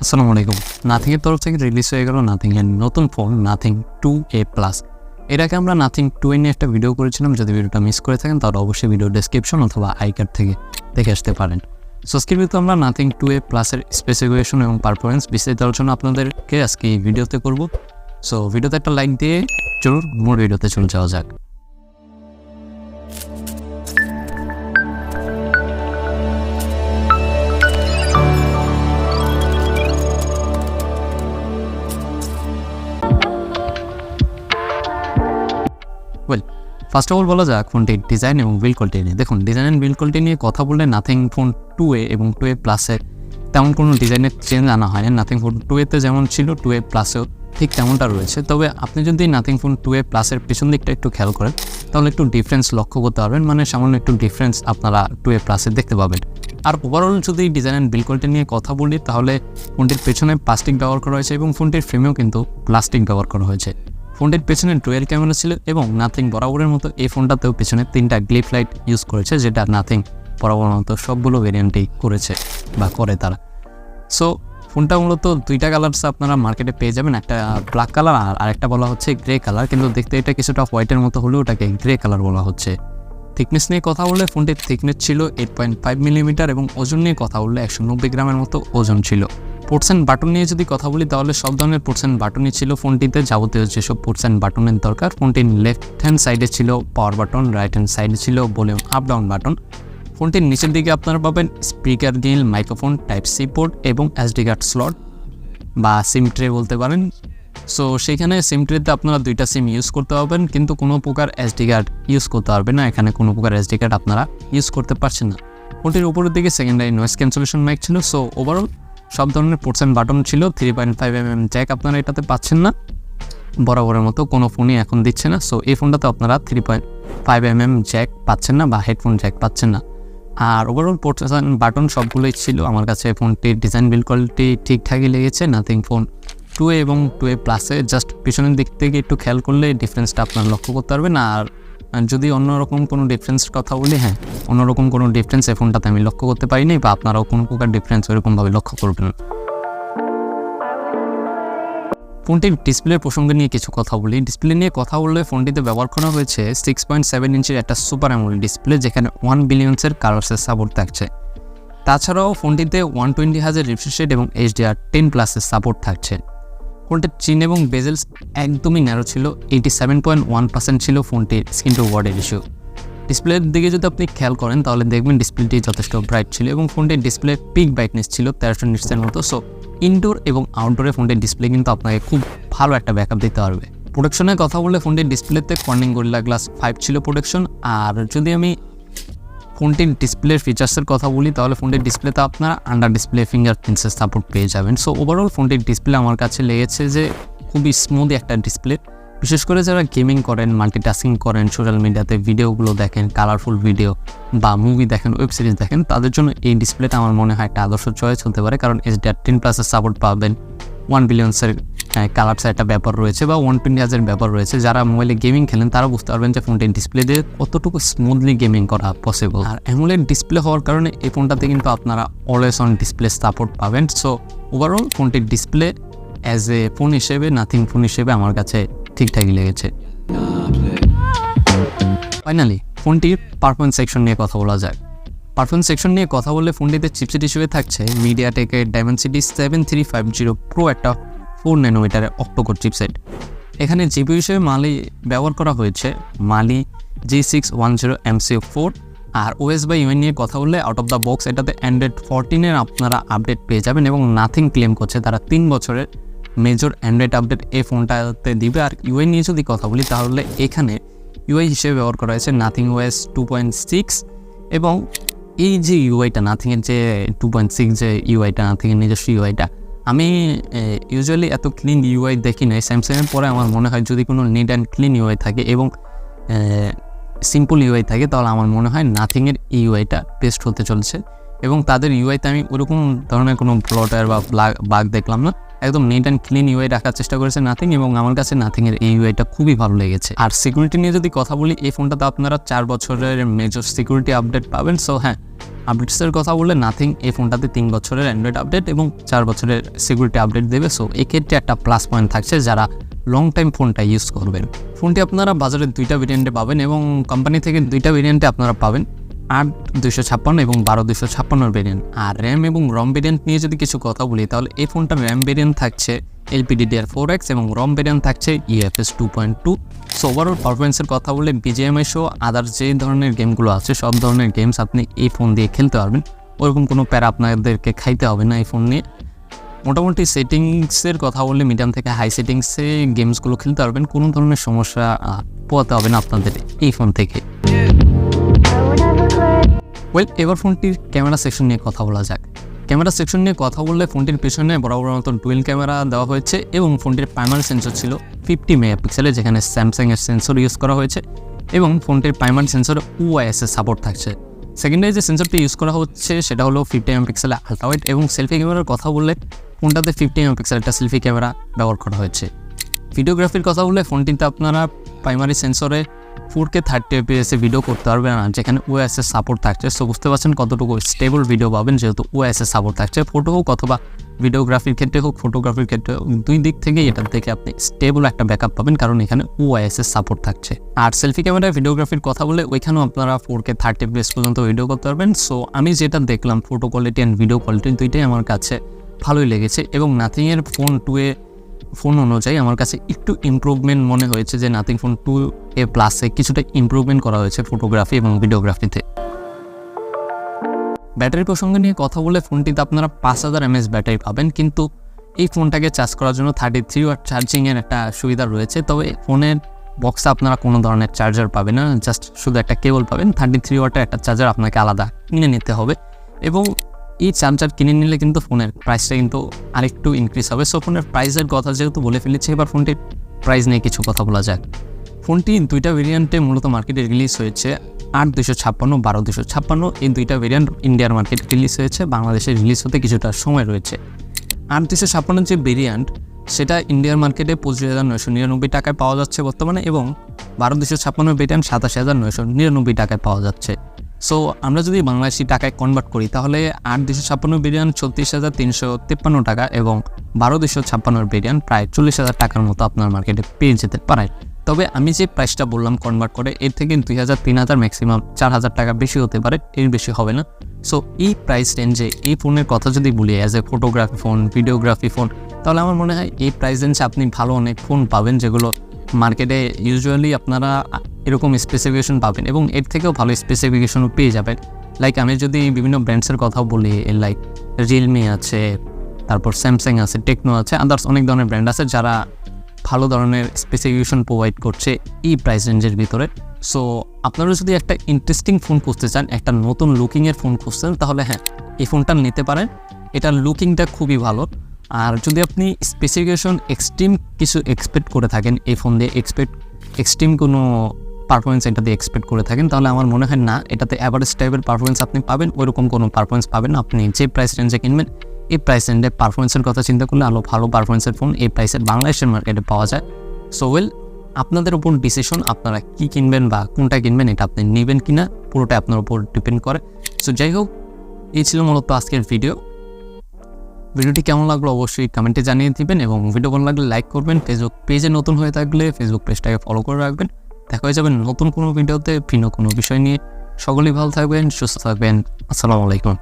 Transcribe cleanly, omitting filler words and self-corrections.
আসসালামু আলাইকুম। নাথিংয়ের তরফ থেকে রিলিজ হয়ে গেল নাথিংয়ের নতুন ফোন নাথিং 2A প্লাস। এর আগে আমরা নাথিং 2A নিয়ে একটা ভিডিও করেছিলাম। যদি ভিডিওটা মিস করে থাকেন তাহলে অবশ্যই ভিডিও ডেসক্রিপশন অথবা আই কার্ড থেকে দেখে আসতে পারেন। সো আজকের ভিডিওতে আমরা নাথিং 2A প্লাসের স্পেসিফিকেশন এবং পারফরমেন্স বিস্তারিত আলোচনা আপনাদেরকে আজকে এই ভিডিওতে করব। সো ভিডিওতে একটা লাইক দিয়ে চলুন মূল ভিডিওতে চলে যাওয়া যাক। ফার্স্ট অফ অল বলা যাক ফোনটির ডিজাইন এবং বিল্ড কোয়ালিটি নিয়ে। দেখুন, ডিজাইন অ্যান্ড বিল্ড কোয়ালিটি নিয়ে কথা বললে নাথিং ফোন 2A এবং 2A প্লাসে তেমন কোনো ডিজাইনের চেঞ্জ আনা হয় না। নাথিং ফোন 2A-তে যেমন ছিল 2A প্লাসেও ঠিক তেমনটা রয়েছে। তবে আপনি যদি নাথিং ফোন 2A প্লাসের পেছন দিকটা একটু খেয়াল করেন তাহলে একটু ডিফারেন্স লক্ষ্য করতে পারবেন, মানে সামান্য একটু ডিফারেন্স আপনারা 2A প্লাসে দেখতে পাবেন। আর ওভারঅল যদি ডিজাইন অ্যান্ড বিল্ড কোয়ালিটি নিয়ে কথা বলি তাহলে ফোনটির পেছনে প্লাস্টিক ব্যবহার করা হয়েছে এবং ফোনটির ফ্রেমেও কিন্তু প্লাস্টিক ব্যবহার করা হয়েছে। ফোনটির পেছনে ডুয়েল ক্যামেরা ছিল এবং নাথিং বরাবরের মতো এই ফোনটাতেও পেছনে 3টা গ্লিপ লাইট ইউজ করেছে, যেটা নাথিং বরাবরের মতো সবগুলো ভেরিয়েন্টেই করেছে বা করে তারা। সো ফোনটা মূলত 2টা কালারস আপনারা মার্কেটে পেয়ে যাবেন, একটা ব্ল্যাক কালার আর আরেকটা বলা হচ্ছে গ্রে কালার, কিন্তু দেখতে এটা কিছুটা হোয়াইটের মতো হলেও ওটাকে গ্রে কালার বলা হচ্ছে। থিকনেস নিয়ে কথা বললে ফোনটির থিকনেস ছিল 8.5 মিলিমিটার এবং ওজন নিয়ে কথা বললে 190 গ্রামের মতো ওজন ছিল। পোর্টস অ্যান্ড বাটন নিয়ে যদি কথা বলি তাহলে সব ধরনের পোর্টস অ্যান্ড বাটনই ছিল ফোনটিতে, যাবতীয় যেসব পোর্টস অ্যান্ড বাটনের দরকার। ফোনটির লেফট হ্যান্ড সাইডে ছিল পাওয়ার বাটন, রাইট হ্যান্ড সাইডে ছিল ভলিউম আপ ডাউন বাটন। ফোনটির নিচের দিকে আপনারা পাবেন speaker grill, microphone, type C port এবং এসডি কার্ড স্লট বা সিম ট্রে বলতে পারেন। সো সেখানে সিম ট্রেতে আপনারা 2টা সিম ইউজ করতে পারবেন, কিন্তু কোনো প্রকার এসডি কার্ড ইউজ করতে পারবেন না। এখানে কোনো প্রকার এসডি কার্ড আপনারা ইউজ করতে পারছেন না। ফোনটির উপরের দিকে সেকেন্ডারি নয়েজ ক্যান্সেলেশন মাইক ছিল। সো ওভারঅল সব ধরনের পোর্টস অ্যান্ড বাটন ছিল। 3.5mm জ্যাক আপনারা এটাতে পাচ্ছেন না, বরাবরের মতো কোনো ফোনই এখন দিচ্ছে না। সো এই ফোনটাতে আপনারা 3.5mm জ্যাক পাচ্ছেন না বা হেডফোন জ্যাক পাচ্ছেন না। আর ওভারঅল পোর্টস অ্যান্ড বাটন সবগুলোই ছিল। আমার কাছে ফোনটির ডিজাইন বিল্ড কোয়ালিটি ঠিকঠাকই লেগেছে। নাথিং ফোন 2A এবং 2A প্লাসে জাস্ট পিছনের দিক থেকে একটু খেয়াল করলে ডিফারেন্সটা আপনার লক্ষ্য করতে পারবেন। আর যদি অন্যরকম কোনো ডিফারেন্সের কথা বলি, হ্যাঁ, অন্যরকম কোনো ডিফারেন্স এই ফোনটাতে আমি লক্ষ্য করতে পারিনি বা আপনারাও কোনো প্রকার ডিফারেন্স ওইরকমভাবে লক্ষ্য করবেন। ফোনটির ডিসপ্লের প্রসঙ্গে নিয়ে কিছু কথা বলি। ডিসপ্লে নিয়ে কথা বললে ফোনটিতে ব্যবহার করা হয়েছে 6.7 ইঞ্চির একটা সুপার অ্যামোলেড ডিসপ্লে, যেখানে 1 বিলিয়নসের কালার্সের সাপোর্ট থাকছে। তাছাড়াও ফোনটিতে 120 হার্জ রিফ্রেশ রেট এবং HDR10+-এর সাপোর্ট থাকছে। ফোনটির চিন এবং বেজেলস একদমই ন্যারো ছিল। 87.1% ছিল ফোনটির স্ক্রিন টু বডি রেশিও। ডিসপ্লের দিকে যদি আপনি খেয়াল করেন তাহলে দেখবেন ডিসপ্লেটি যথেষ্ট ব্রাইট ছিল এবং ফোনটির ডিসপ্লে পিক ব্রাইটনেস ছিল 1300 নিটসের মতো। সো ইনডোর এবং আউটডোরে ফোনটির ডিসপ্লে কিন্তু আপনাকে খুব ভালো একটা ব্যাকআপ দিতে পারবে। প্রোটেকশনের কথা বললে ফোনটির ডিসপ্লেতে কর্নিং গরিলা গ্লাস 5 ছিল প্রোটেকশন। আর যদি আমি ফোনটির ডিসপ্লের ফিচার্সের কথা বলি তাহলে ফোনটির ডিসপ্লেতে আপনারা আন্ডার ডিসপ্লে ফিঙ্গারপ্রিন্টসের সাপোর্ট পেয়ে যাবেন। সো ওভারঅল ফোনটির ডিসপ্লে আমার কাছে লেগেছে যে খুবই স্মুথ একটা ডিসপ্লে। বিশেষ করে যারা গেমিং করেন, মাল্টিটাস্কিং করেন, সোশ্যাল মিডিয়াতে ভিডিওগুলো দেখেন, কালারফুল ভিডিও বা মুভি দেখেন, ওয়েব সিরিজ দেখেন, তাদের জন্য এই ডিসপ্লেটা আমার মনে হয় একটা আদর্শ চয়েস হতে পারে। কারণ HDR10+-এর সাপোর্ট পাবেন, 1 বিলিয়নসের কালারসের একটা ব্যাপার রয়েছে বা 120 হার্জের ব্যাপার রয়েছে। যারা মোবাইলে গেমিং খেলেন তারা বুঝতে পারবেন যে ফোনটির ডিসপ্লে দিয়ে কতটুকু স্মুথলি গেমিং করা পসিবল। আর অ্যামোলেড ডিসপ্লে হওয়ার কারণে এই ফোনটাতে কিন্তু আপনারা অলওয়েজ অন ডিসপ্লে সাপোর্ট পাবেন। সো ওভারঅল ফোনটির ডিসপ্লে অ্যাজ এ ফোন হিসেবে, নাথিং ফোন হিসেবে আমার কাছে ঠিকঠাকই লেগেছে। ফাইনালি ফোনটির পারফরমেন্স সেকশন নিয়ে কথা বলা যায়। পারফরমেন্স সেকশন নিয়ে কথা বললে ফোনটিতে চিপসেট হিসেবে থাকছে মিডিয়াটেকের Dimensity 7350 Pro, একটা 4 ন্যানোমিটারের অক্টোকোর চিপসেট। এখানে জিপিইউ হিসেবে মালি ব্যবহার করা হয়েছে মালি G610 MCU4। আর OS বা UI নিয়ে কথা বললে আউট অফ দ্য বক্স এটাতে Android 14-এর আপনারা আপডেট পেয়ে যাবেন এবং নাথিং ক্লেম করছে তারা 3 বছরের মেজর অ্যান্ড্রয়েড আপডেট এই ফোনটাতে দিবে। আর ইউআই নিয়ে যদি কথা বলি তাহলে এখানে ইউআই হিসেবে ব্যবহার করা হয়েছে নাথিং OS 2.6 এবং এই যে ইউআইটা নাথিংয়ের যে 2.6 যে ইউআইটা, নাথিংয়ের নিজস্ব ইউআইটা, আমি ইউজুয়ালি এত ক্লিন ইউআই দেখি নাই। স্যামসাংয়ের পরে আমার মনে হয় যদি কোনো নিট অ্যান্ড ক্লিন ইউআই থাকে এবং সিম্পল ইউআই থাকে তাহলে আমার মনে হয় নাথিংয়ের ইউআইটা বেস্ট হতে চলছে। এবং তাদের ইউআইতে আমি ওরকম ধরনের কোনো ব্লটার বা বাগ দেখলাম না। একদম নিট অ্যান্ড ক্লিন ইউআই রাখার চেষ্টা করেছে নাথিং, এবং আমার কাছে নাথিংয়ের এই ইউআইটা খুবই ভালো লেগেছে। আর সিকিউরিটি নিয়ে যদি কথা বলি, এই ফোনটাতে আপনারা 4 বছরের মেজর সিকিউরিটি আপডেট পাবেন। সো হ্যাঁ, আপডেটসের কথা বললে নাথিং এই ফোনটাতে 3 বছরের অ্যান্ড্রয়েড আপডেট এবং 4 বছরের সিকিউরিটি আপডেট দেবে। সো এক্ষেত্রে একটা প্লাস পয়েন্ট থাকছে যারা লং টাইম ফোনটা ইউজ করবেন। ফোনটি আপনারা বাজারে 2টা ভেরিয়েন্টে পাবেন এবং কোম্পানি থেকে 2টা ভেরিয়েন্টে আপনারা পাবেন, 8/256 এবং 12/256 ভেরিয়েন্ট। আর র্যাম এবং রম ভেরিয়েন্ট নিয়ে যদি কিছু কথা বলি, তাহলে এই ফোনটার র্যাম ভেরিয়েন্ট থাকছে LPDDR4X এবং রম ভেরিয়েন্ট থাকছে UFS 2.2। সো ওভারঅল পারফরমেন্সের কথা বললে BGMI সহ আদার্স যে ধরনের গেমগুলো আছে সব ধরনের গেমস আপনি এই ফোন দিয়ে খেলতে পারবেন, ওরকম কোনো প্যারা আপনাদেরকে খাইতে হবে না এই ফোন নিয়ে। মোটামুটি সেটিংসের কথা বললে মিডিয়াম থেকে হাই সেটিংসে গেমসগুলো খেলতে পারবেন, কোনো ধরনের সমস্যা পোয়াতে হবে না আপনাদের এই ফোন থেকে। এবার ফোনটির ক্যামেরা সেকশন নিয়ে কথা বলা যাক। ক্যামেরা সেকশন নিয়ে কথা বললে ফোনটির পেছনে বরাবর মতো ডুয়েল ক্যামেরা দেওয়া হয়েছে এবং ফোনটির প্রাইমারি সেন্সর ছিল 50 মেগাপিক্সেলের, যেখানে স্যামসাংয়ের সেন্সর ইউজ করা হয়েছে এবং ফোনটির প্রাইমারি সেন্সরে OIS এর সাপোর্ট থাকছে। সেকেন্ডারি যে সেন্সরটি ইউজ করা হচ্ছে সেটা হলো 50 মেগাপিক্সেলের আলট্রা ওয়াইড, এবং সেলফি ক্যামেরার কথা বললে ফোনটাতে 50 মেগাপিক্সেলের একটা সেলফি ক্যামেরা ব্যবহার করা হয়েছে। ভিডিওগ্রাফির কথা বললে ফোনটিতে আপনারা প্রাইমারি সেন্সরে 4K 30 fps ভিডিও করতে পারবেন, আর যেখানে OIS এর সাপোর্ট থাকছে। সো বুঝতে পারছেন কতটুকু স্টেবল ভিডিও পাবেন যেহেতু OIS এর সাপোর্ট থাকছে। ফটো হোক অথবা ভিডিওগ্রাফির ক্ষেত্রে হোক, ফটোগ্রাফির ক্ষেত্রে হোক, দুই দিক থেকেই এটার থেকে আপনি স্টেবল একটা ব্যাকআপ পাবেন, কারণ এখানে OIS এর সাপোর্ট থাকছে। আর সেলফি ক্যামেরায় ভিডিওগ্রাফির কথা বলে ওইখানেও আপনারা 4K 30 fps পর্যন্ত ভিডিও করতে পারবেন। সো আমি যেটা দেখলাম photo quality and video quality দুইটাই আমার কাছে ভালোই লেগেছে, এবং নাথিংয়ের ফোন 2A ফোন অনুযায়ী আমার কাছে একটু ইমপ্রুভমেন্ট মনে হয়েছে, যে নাথিং ফোন 2A প্লাসে কিছুটা ইমপ্রুভমেন্ট করা হয়েছে ফটোগ্রাফি এবং ভিডিওগ্রাফিতে। ব্যাটারি প্রসঙ্গে নিয়ে কথা বলে ফোনটিতে আপনারা 5000 mAh ব্যাটারি পাবেন, কিন্তু এই ফোনটাকে চার্জ করার জন্য 33 ওয়াট চার্জিংয়ের একটা সুবিধা রয়েছে। তবে ফোনের বক্সে আপনারা কোনো ধরনের চার্জার পাবেন না, জাস্ট শুধু একটা কেবল পাবেন। 33 ওয়াটের একটা চার্জার আপনাকে আলাদা কিনে নিতে হবে, এবং এই চার্জার কিনে নিলে কিন্তু ফোনের প্রাইসটা কিন্তু আরেকটু ইনক্রিজ হবে। সো ফোনের প্রাইসের কথা যেহেতু বলে ফেলেছি, এবার ফোনটির প্রাইস নিয়ে কিছু কথা বলা যাক। ফোনটি 2টা ভেরিয়েন্টে মূলত মার্কেটে রিলিজ হয়েছে, 8/256, 12/256। এই 2টা ভেরিয়েন্ট ইন্ডিয়ার মার্কেটে রিলিজ হয়েছে, বাংলাদেশে রিলিজ হতে কিছুটা সময় রয়েছে। 8/256 যে ভেরিয়েন্ট সেটা ইন্ডিয়ার মার্কেটে 25,999 টাকায় পাওয়া যাচ্ছে বর্তমানে, এবং 12/256 ভেরিয়েন্ট 27,999 টাকায় পাওয়া যাচ্ছে। সো আমরা যদি বাংলাদেশি টাকায় কনভার্ট করি তাহলে 8/256 ভেরিয়েন্ট 36,353 টাকা এবং 12/256 ভেরিয়েন্ট প্রায় 40,000 টাকার মতো আপনার মার্কেটে পেয়ে যেতে পারে। তবে আমি যে প্রাইসটা বললাম কনভার্ট করে, এর থেকে 2,000-3,000 ম্যাক্সিমাম 4,000 টাকা বেশি হতে পারে, এর বেশি হবে না। সো এই প্রাইস রেঞ্জে এই ফোনের কথা যদি বলি as a photography phone, videography phone, তাহলে আমার মনে হয় এই প্রাইস রেঞ্জে আপনি ভালো অনেক ফোন পাবেন, যেগুলো মার্কেটে ইউজুয়ালি আপনারা এরকম স্পেসিফিকেশন পাবেন এবং এর থেকেও ভালো স্পেসিফিকেশনও পেয়ে যাবেন। লাইক আমি যদি বিভিন্ন ব্র্যান্ডসের কথা বলি, লাইক রিয়েলমি আছে, তারপর স্যামসাং আছে, টেকনো আছে, আদার্স অনেক ধরনের ব্র্যান্ড আছে যারা ভালো ধরনের স্পেসিফিকেশন প্রোভাইড করছে এই প্রাইস রেঞ্জের ভিতরে। সো আপনারা যদি একটা ইন্টারেস্টিং ফোন খুঁজতে চান, একটা নতুন লুকিংয়ের ফোন খুঁজছেন, তাহলে হ্যাঁ এই ফোনটা নিতে পারেন। এটার লুকিংটা খুবই ভালো। আর যদি আপনি স্পেসিফিকেশন এক্সট্রিম কিছু এক্সপেক্ট করে থাকেন, এই ফোন দিয়ে এক্সট্রিম কোনো পারফরমেন্স এটা দিয়ে এক্সপেক্ট করে থাকেন, তাহলে আমার মনে হয় না এটাতে অ্যাভারেজ টাইপের পারফরমেন্স আপনি পাবেন। ওইরকম কোনো পারফরমেন্স পাবেন না। আপনি যে প্রাইস রেঞ্জে কিনবেন, এই প্রাইস রেঞ্জে পারফরমেন্সের কথা চিন্তা করলে আরও ভালো পারফরমেন্সের ফোন এই প্রাইসের বাংলাদেশের মার্কেটে পাওয়া যায়। সো আপনাদের উপর ডিসিশন, আপনারা কি কিনবেন বা কোনটা কিনবেন, এটা আপনি নেবেন কিনা পুরোটা আপনার উপর ডিপেন্ড করে। সো যাই হোক, এই ছিল মূলত আজকের ভিডিওটি কেমন লাগলো অবশ্যই কমেন্টে জানিয়ে দিবেন, এবং ভিডিও ভালো লাগলে লাইক করবেন। ফেসবুক পেজে নতুন হয়ে থাকলে ফেসবুক পেজটাকে ফলো করে রাখবেন। দেখা হয়ে যাবেন নতুন কোনো ভিডিওতে ভিন্ন কোনো বিষয় নিয়ে। সকলেই ভালো থাকবেন, সুস্থ থাকবেন। আসসালামু আলাইকুম।